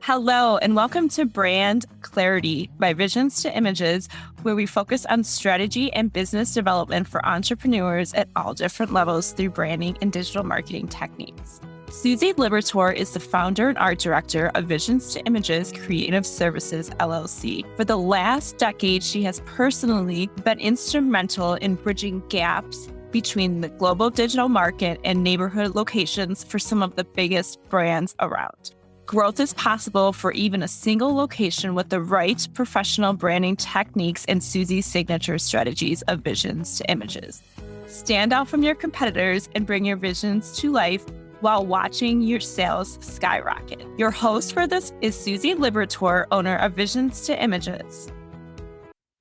Hello, and welcome to Brand Clarity by Visions2images, where we focus on strategy and business development for entrepreneurs at all different levels through branding and digital marketing techniques. Susie Liberatore is the founder and art director of Visions2images Creative Services, LLC. For the last decade, she has personally been instrumental in bridging gaps between the global digital market and neighborhood locations for some of the biggest brands around. Growth is possible for even a single location with the right professional branding techniques and Susie's signature strategies of Visions2images. Stand out from your competitors and bring your visions to life while watching your sales skyrocket. Your host for this is Susie Liberatore, owner of Visions2images.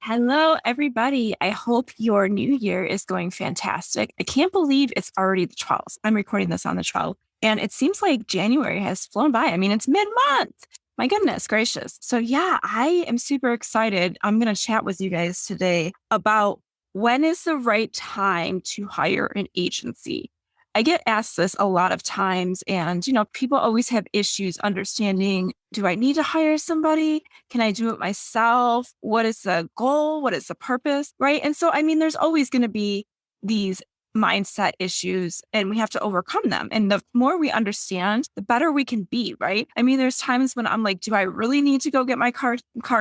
Hello, everybody. I hope your new year is going fantastic. I can't believe it's already the 12th. I'm recording this on the 12th. And it seems like January has flown by. I mean, it's mid-month. My goodness gracious. So yeah, I am super excited. I'm going to chat with you guys today about when is the right time to hire an agency. I get asked this a lot of times, and people always have issues understanding, do I need to hire somebody? Can I do it myself? What is the goal? What is the purpose? Right? And so, there's always going to be these mindset issues, and we have to overcome them. And the more we understand, the better we can be, right? There's times when I'm like, do I really need to go get my car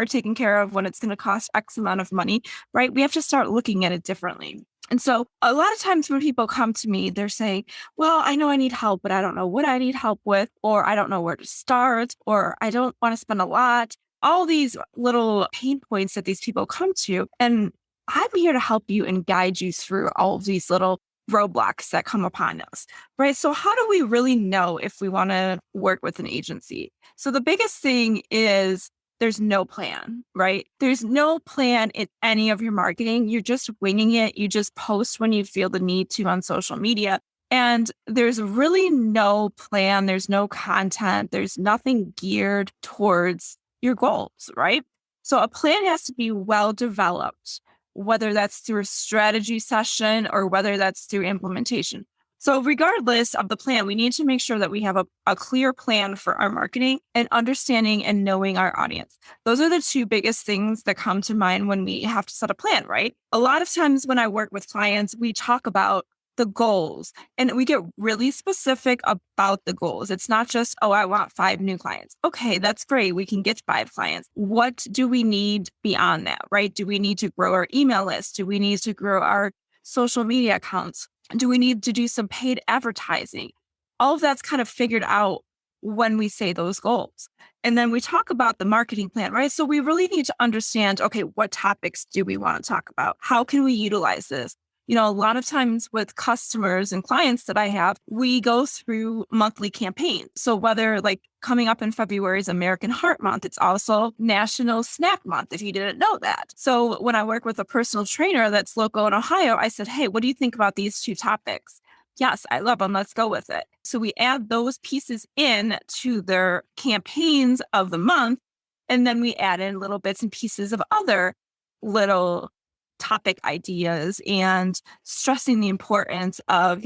taken care of when it's going to cost X amount of money, right? We have to start looking at it differently. And so a lot of times when people come to me, they're saying, well, I know I need help, but I don't know what I need help with, or I don't know where to start, or I don't want to spend a lot. All these little pain points that these people come to. And I'm here to help you and guide you through all of these little roadblocks that come upon us, right? So how do we really know if we want to work with an agency? So the biggest thing is there's no plan, right? There's no plan in any of your marketing. You're just winging it. You just post when you feel the need to on social media. And there's really no plan. There's no content. There's nothing geared towards your goals, right? So a plan has to be well developed, whether that's through a strategy session or whether that's through implementation. So regardless of the plan, we need to make sure that we have a clear plan for our marketing and understanding and knowing our audience. Those are the two biggest things that come to mind when we have to set a plan, right? A lot of times when I work with clients, we talk about the goals and we get really specific about the goals. It's not just, oh, I want 5 new clients. Okay, that's great. We can get 5 clients. What do we need beyond that, right? Do we need to grow our email list? Do we need to grow our social media accounts? Do we need to do some paid advertising? All of that's kind of figured out when we say those goals. And then we talk about the marketing plan, right? So we really need to understand, okay, what topics do we want to talk about? How can we utilize this? A lot of times with customers and clients that I have, we go through monthly campaigns. So whether like coming up in February is American Heart Month, it's also National Snack Month, if you didn't know that. So when I work with a personal trainer that's local in Ohio, I said, hey, what do you think about these 2 topics? Yes, I love them. Let's go with it. So we add those pieces in to their campaigns of the month. And then we add in little bits and pieces of other little topic ideas and stressing the importance of,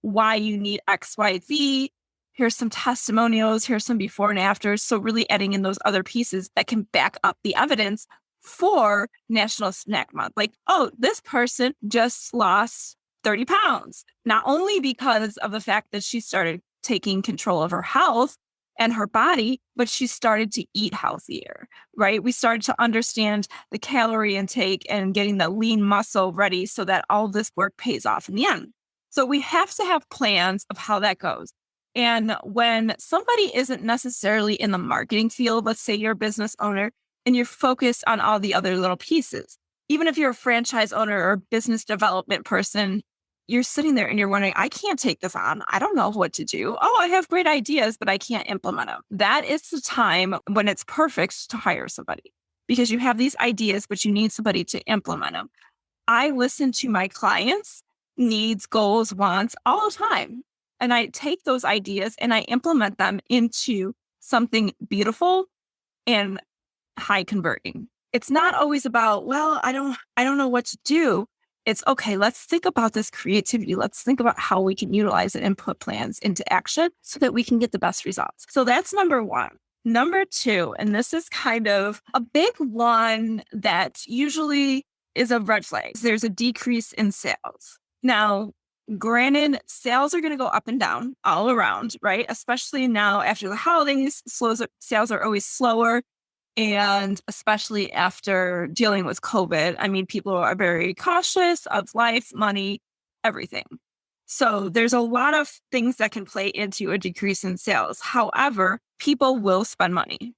why you need X, Y, Z. Here's some testimonials. Here's some before and afters. So really adding in those other pieces that can back up the evidence for National Snack Month. Like, oh, this person just lost 30 pounds, not only because of the fact that she started taking control of her health and her body, but she started to eat healthier, right? We started to understand the calorie intake and getting the lean muscle ready so that all this work pays off in the end. So we have to have plans of how that goes. And when somebody isn't necessarily in the marketing field, let's say you're a business owner and you're focused on all the other little pieces, even if you're a franchise owner or business development person, you're sitting there and you're wondering, I can't take this on. I don't know what to do. Oh, I have great ideas, but I can't implement them. That is the time when it's perfect to hire somebody because you have these ideas, but you need somebody to implement them. I listen to my clients' needs, goals, wants all the time. And I take those ideas and I implement them into something beautiful and high converting. It's not always about, well, I don't know what to do. It's okay, let's think about this creativity. Let's think about how we can utilize it and put plans into action so that we can get the best results. So that's number one. Number two, and this is kind of a big one that usually is a red flag. There's a decrease in sales. Now, granted, sales are going to go up and down all around, right? Especially now after the holidays, sales are always slower. And especially after dealing with COVID, I mean, people are very cautious of life, money, everything. So there's a lot of things that can play into a decrease in sales. However, people will spend money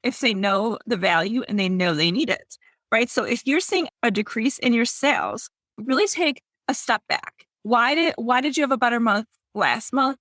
if they know the value and they know they need it, right? So if you're seeing a decrease in your sales, really take a step back. Why did you have a better month last month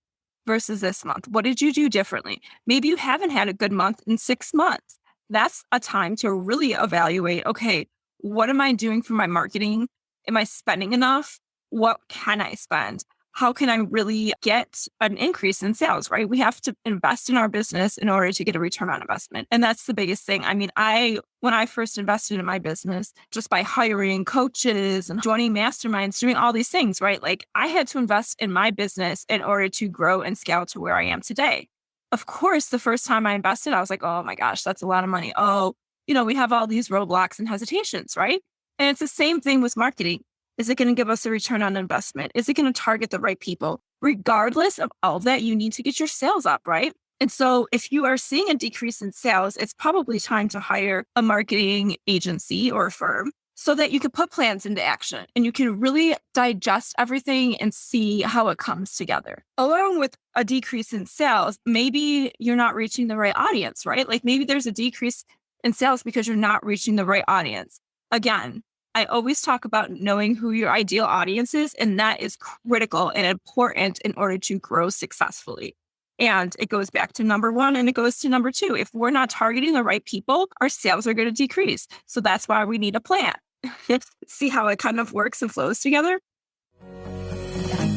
versus this month? What did you do differently? Maybe you haven't had a good month in 6 months. That's a time to really evaluate, okay, what am I doing for my marketing? Am I spending enough? What can I spend? How can I really get an increase in sales, right? We have to invest in our business in order to get a return on investment. And that's the biggest thing. I mean, when I first invested in my business, just by hiring coaches and joining masterminds, doing all these things, right? Like I had to invest in my business in order to grow and scale to where I am today. Of course, the first time I invested, I was like, oh my gosh, that's a lot of money. Oh, we have all these roadblocks and hesitations, right? And it's the same thing with marketing. Is it going to give us a return on investment? Is it going to target the right people? Regardless of all that, you need to get your sales up, right? And so if you are seeing a decrease in sales, it's probably time to hire a marketing agency or a firm so that you can put plans into action and you can really digest everything and see how it comes together. Along with a decrease in sales, maybe you're not reaching the right audience, right? Like maybe there's a decrease in sales because you're not reaching the right audience. Again, I always talk about knowing who your ideal audience is, and that is critical and important in order to grow successfully. And it goes back to number one and it goes to number two. If we're not targeting the right people, our sales are going to decrease. So that's why we need a plan. See how it kind of works and flows together?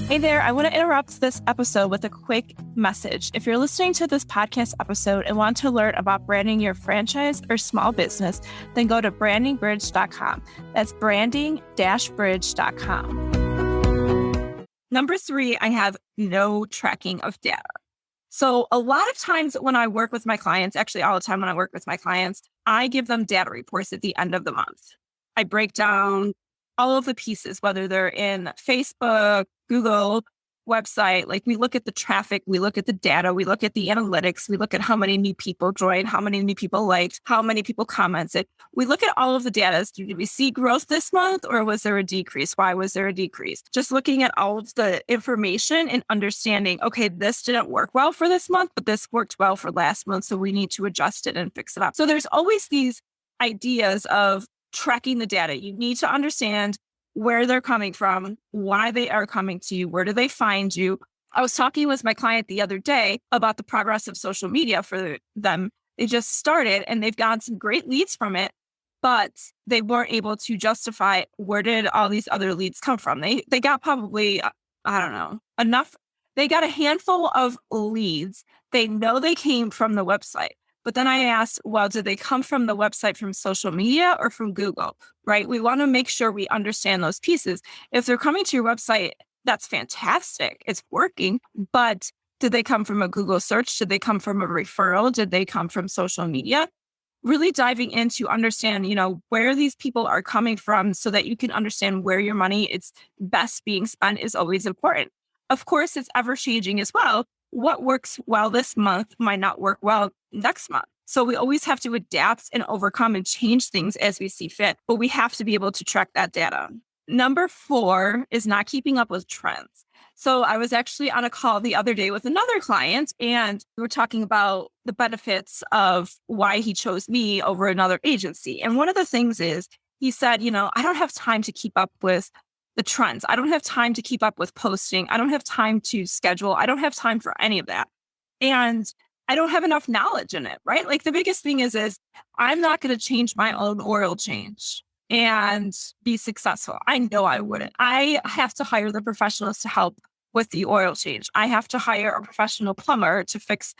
Hey there, I want to interrupt this episode with a quick message. If you're listening to this podcast episode and want to learn about branding your franchise or small business, then go to brandingbridge.com. That's branding-bridge.com. Number three, I have no tracking of data. So a lot of times when I work with my clients, actually all the time when I work with my clients, I give them data reports at the end of the month. I break down all of the pieces, whether they're in Facebook, Google, website. Like we look at the traffic, we look at the data, we look at the analytics, we look at how many new people joined, how many new people liked, how many people commented. We look at all of the data. Did we see growth this month or was there a decrease? Why was there a decrease? Just looking at all of the information and understanding, okay, this didn't work well for this month, but this worked well for last month. So we need to adjust it and fix it up. So there's always these ideas of tracking the data. You need to understand where they're coming from, why they are coming to you, where do they find you. I was talking with my client the other day about the progress of social media for them. They just started and they've gotten some great leads from it, but they weren't able to justify where did all these other leads come from. They got probably, I don't know, enough. They got a handful of leads. They know they came from the website. But then I asked, well, did they come from the website, from social media or from Google, right? We want to make sure we understand those pieces. If they're coming to your website, that's fantastic. It's working. But did they come from a Google search? Did they come from a referral? Did they come from social media? Really diving into understand, where these people are coming from so that you can understand where your money is best being spent is always important. Of course, it's ever changing as well. What works well this month might not work well next month. So we always have to adapt and overcome and change things as we see fit, but we have to be able to track that data. Number 4 is not keeping up with trends. So I was actually on a call the other day with another client and we were talking about the benefits of why he chose me over another agency. And one of the things is he said, I don't have time to keep up with the trends. I don't have time to keep up with posting. I don't have time to schedule. I don't have time for any of that. And I don't have enough knowledge in it, right? Like the biggest thing is I'm not going to change my own oil change and be successful. I know I wouldn't. I have to hire the professionals to help with the oil change. I have to hire a professional plumber to fix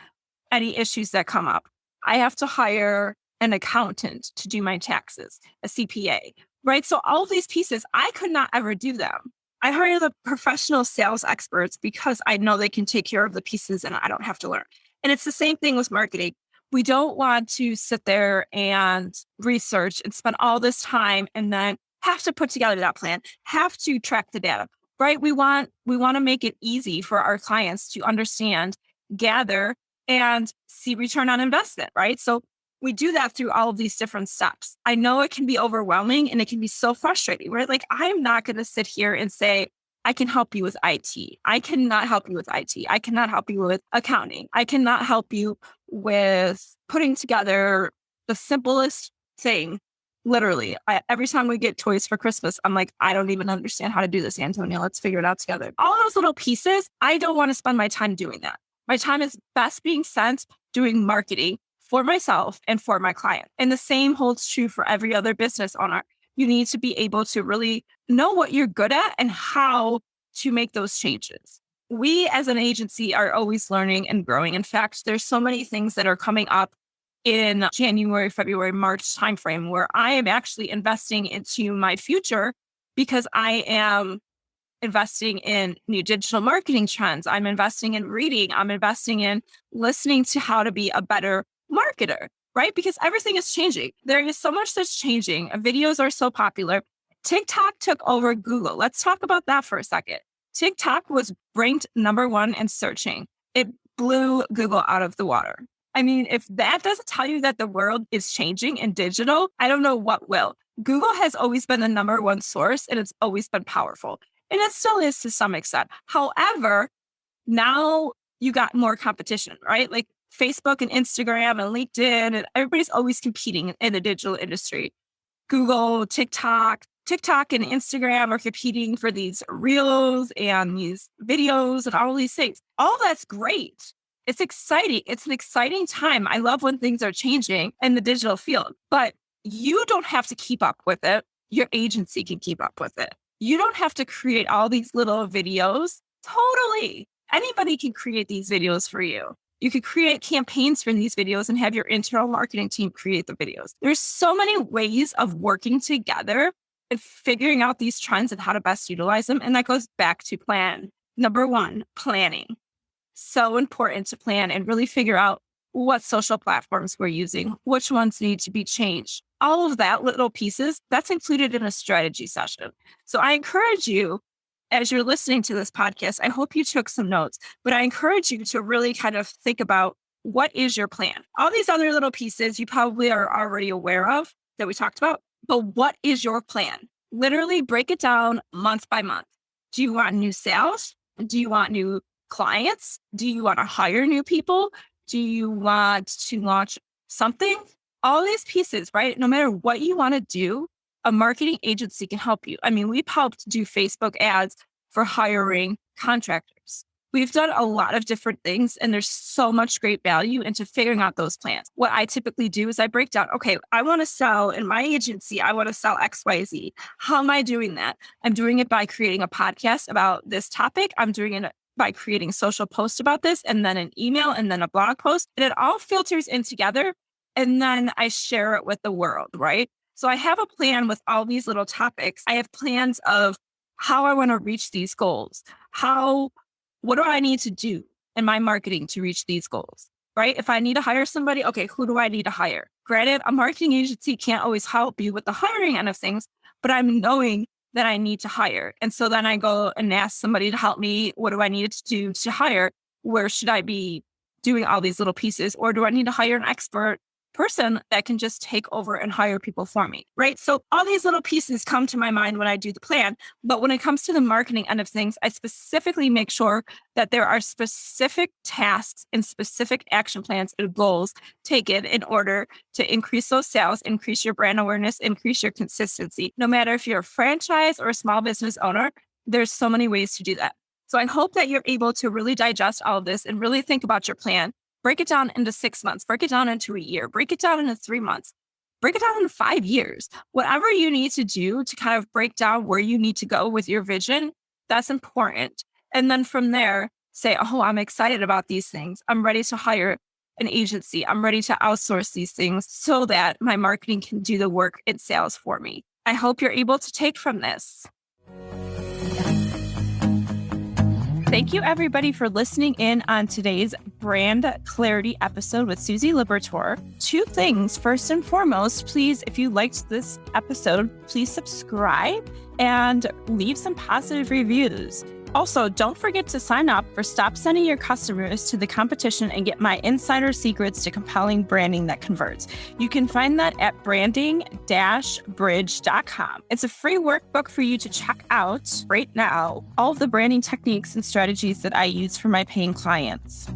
any issues that come up. I have to hire an accountant to do my taxes, a CPA. Right. So all of these pieces, I could not ever do them. I hire the professional sales experts because I know they can take care of the pieces and I don't have to learn. And it's the same thing with marketing. We don't want to sit there and research and spend all this time and then have to put together that plan, have to track the data, right? We want to make it easy for our clients to understand, gather, and see return on investment, right? So we do that through all of these different steps. I know it can be overwhelming and it can be so frustrating, right? Like, I'm not going to sit here and say, I can help you with IT. I cannot help you with IT. I cannot help you with accounting. I cannot help you with putting together the simplest thing. Literally, every time we get toys for Christmas, I'm like, I don't even understand how to do this, Antonia. Let's figure it out together. All those little pieces, I don't want to spend my time doing that. My time is best being spent doing marketing for myself and for my client. And the same holds true for every other business owner. You need to be able to really know what you're good at and how to make those changes. We as an agency are always learning and growing. In fact, there's so many things that are coming up in January, February, March timeframe where I am actually investing into my future because I am investing in new digital marketing trends. I'm investing in reading. I'm investing in listening to how to be a better marketer, right? Because everything is changing. There is so much that's changing. Videos are so popular. TikTok took over Google. Let's talk about that for a second. TikTok was ranked number one in searching. It blew Google out of the water. I mean, if that doesn't tell you that the world is changing in digital, I don't know what will. Google has always been the number one source and it's always been powerful. And it still is to some extent. However, now you got more competition, right? Like Facebook and Instagram and LinkedIn, and everybody's always competing in the digital industry. Google, TikTok and Instagram are competing for these reels and these videos and all these things. All that's great. It's exciting. It's an exciting time. I love when things are changing in the digital field, but you don't have to keep up with it. Your agency can keep up with it. You don't have to create all these little videos. Totally. Anybody can create these videos for you. You could create campaigns for these videos and have your internal marketing team create the videos. There's so many ways of working together and figuring out these trends and how to best utilize them. And that goes back to plan. Number one, planning. So important to plan and really figure out what social platforms we're using, which ones need to be changed. All of that little pieces, that's included in a strategy session. So I encourage you, as you're listening to this podcast, I hope you took some notes, but I encourage you to really kind of think about what is your plan? All these other little pieces you probably are already aware of that we talked about, but what is your plan? Literally break it down month by month. Do you want new sales? Do you want new clients? Do you want to hire new people? Do you want to launch something? All these pieces, right? No matter what you want to do, a marketing agency can help you. I mean, we've helped do Facebook ads for hiring contractors. We've done a lot of different things, and there's so much great value into figuring out those plans. What I typically do is I break down, okay, I want to sell in my agency, I want to sell XYZ. How am I doing that? I'm doing it by creating a podcast about this topic. I'm doing it by creating social posts about this, and then an email, and then a blog post. And it all filters in together. And then I share it with the world, right? So I have a plan with all these little topics. I have plans of how I want to reach these goals. What do I need to do in my marketing to reach these goals, right? If I need to hire somebody, okay, who do I need to hire? Granted, a marketing agency can't always help you with the hiring end of things, but I'm knowing that I need to hire. And so then I go and ask somebody to help me. What do I need to do to hire? Where should I be doing all these little pieces? Or do I need to hire an expert person that can just take over and hire people for me, right? So all these little pieces come to my mind when I do the plan. But when it comes to the marketing end of things, I specifically make sure that there are specific tasks and specific action plans and goals taken in order to increase those sales, increase your brand awareness, increase your consistency. No matter if you're a franchise or a small business owner, there's so many ways to do that. So I hope that you're able to really digest all of this and really think about your plan. Break it down into 6 months, break it down into a year, break it down into 3 months, break it down into 5 years. Whatever you need to do to kind of break down where you need to go with your vision, that's important. And then from there, say, oh, I'm excited about these things. I'm ready to hire an agency. I'm ready to outsource these things so that my marketing can do the work in sales for me. I hope you're able to take from this. Thank you, everybody, for listening in on today's brand clarity episode with Susie Liberatore. 2 things. First and foremost, please, if you liked this episode, please subscribe and leave some positive reviews. Also, don't forget to sign up for Stop Sending Your Customers to the Competition and get my insider secrets to compelling branding that converts. You can find that at branding-bridge.com. It's a free workbook for you to check out right now. All of the branding techniques and strategies that I use for my paying clients.